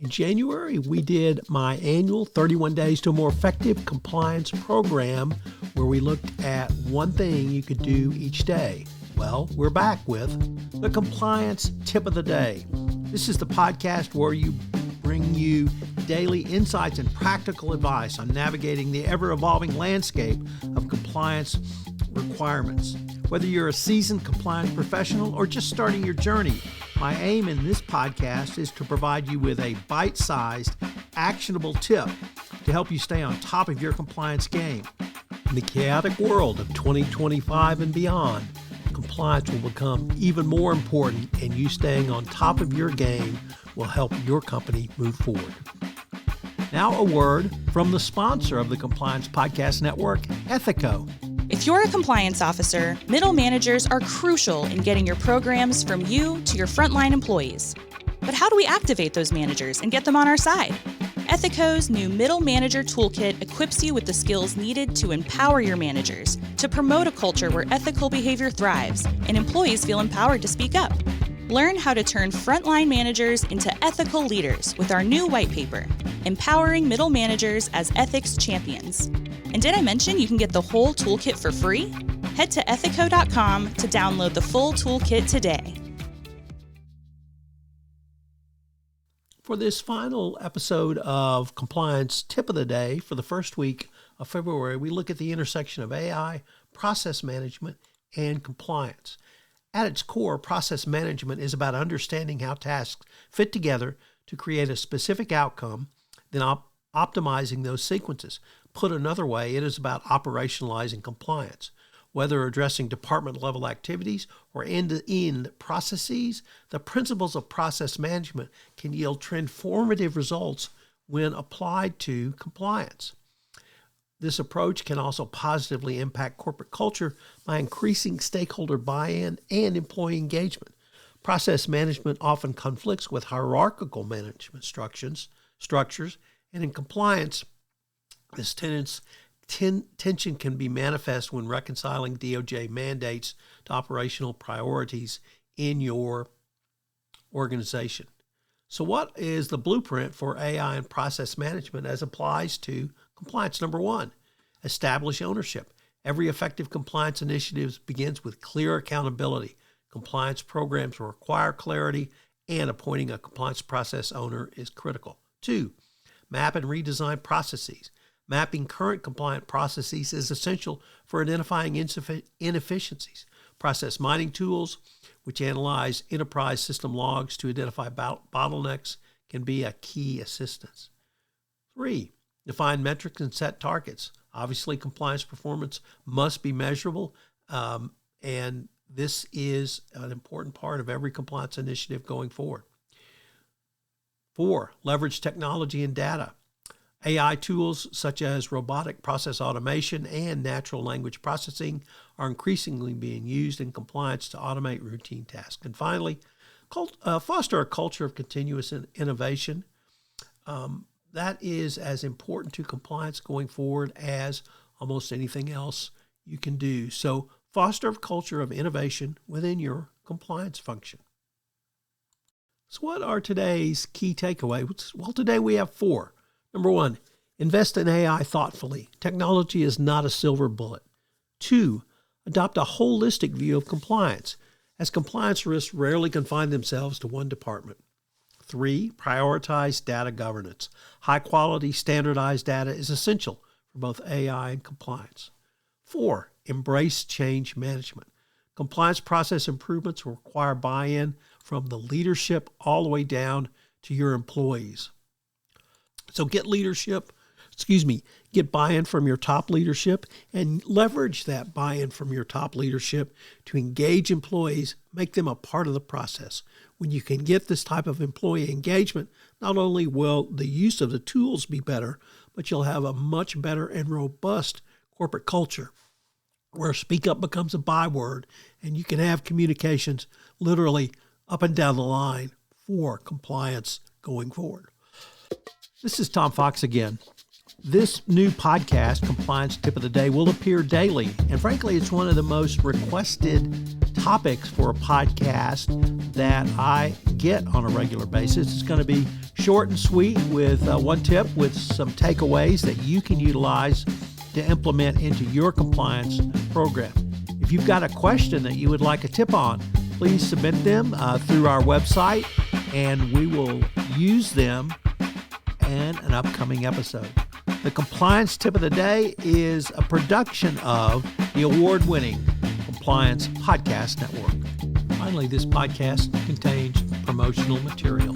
In January, we did my annual 31 Days to a More Effective Compliance program where we looked at one thing you could do each day. Well, we're back with the Compliance Tip of the Day. This is the podcast where we bring you daily insights and practical advice on navigating the ever-evolving landscape of compliance requirements. Whether you're a seasoned compliance professional or just starting your journey, my aim in this podcast is to provide you with a bite-sized, actionable tip to help you stay on top of your compliance game. In the chaotic world of 2025 and beyond, compliance will become even more important, and you staying on top of your game will help your company move forward. Now a word from the sponsor of the Compliance Podcast Network, Ethico. If you're a compliance officer, middle managers are crucial in getting your programs from you to your frontline employees. But how do we activate those managers and get them on our side? Ethico's new Middle Manager Toolkit equips you with the skills needed to empower your managers, to promote a culture where ethical behavior thrives and employees feel empowered to speak up. Learn how to turn frontline managers into ethical leaders with our new white paper, Empowering Middle Managers as Ethics Champions. And did I mention you can get the whole toolkit for free? Head to ethico.com to download the full toolkit today. For this final episode of Compliance Tip of the Day for the first week of February, we look at the intersection of AI, process management, and compliance. At its core, process management is about understanding how tasks fit together to create a specific outcome, then optimizing those sequences. Put another way, it is about operationalizing compliance. Whether addressing department-level activities or end-to-end processes, the principles of process management can yield transformative results when applied to compliance. This approach can also positively impact corporate culture by increasing stakeholder buy-in and employee engagement. Process management often conflicts with hierarchical management structures, and in compliance, this tension can be manifest when reconciling DOJ mandates to operational priorities in your organization. So what is the blueprint for AI and process management as applies to compliance? Number one, establish ownership. Every effective compliance initiative begins with clear accountability. Compliance programs require clarity, and appointing a compliance process owner is critical. Two, map and redesign processes. Mapping current compliant processes is essential for identifying inefficiencies. Process mining tools, which analyze enterprise system logs to identify bottlenecks, can be a key assistance. Three, define metrics and set targets. Obviously, compliance performance must be measurable, and this is an important part of every compliance initiative going forward. Four, leverage technology and data. AI tools such as robotic process automation and natural language processing are increasingly being used in compliance to automate routine tasks. And finally, foster a culture of continuous innovation. That is as important to compliance going forward as almost anything else you can do. So foster a culture of innovation within your compliance function. So what are today's key takeaways? Well, today we have four. Number one, invest in AI thoughtfully. Technology is not a silver bullet. Two, adopt a holistic view of compliance, as compliance risks rarely confine themselves to one department. Three, prioritize data governance. High-quality, standardized data is essential for both AI and compliance. Four, embrace change management. Compliance process improvements require buy-in from the leadership all the way down to your employees. So get buy-in from your top leadership and leverage that buy-in from your top leadership to engage employees, make them a part of the process. When you can get this type of employee engagement, not only will the use of the tools be better, but you'll have a much better and robust corporate culture where speak up becomes a byword and you can have communications literally up and down the line for compliance going forward. This is Tom Fox again. This new podcast, Compliance Tip of the Day, will appear daily. And frankly, it's one of the most requested topics for a podcast that I get on a regular basis. It's going to be short and sweet with one tip with some takeaways that you can utilize to implement into your compliance program. If you've got a question that you would like a tip on, please submit them through our website, and we will use them in an upcoming episode. The Compliance Tip of the Day is a production of the award-winning Compliance Podcast Network. Finally, this podcast contains promotional material.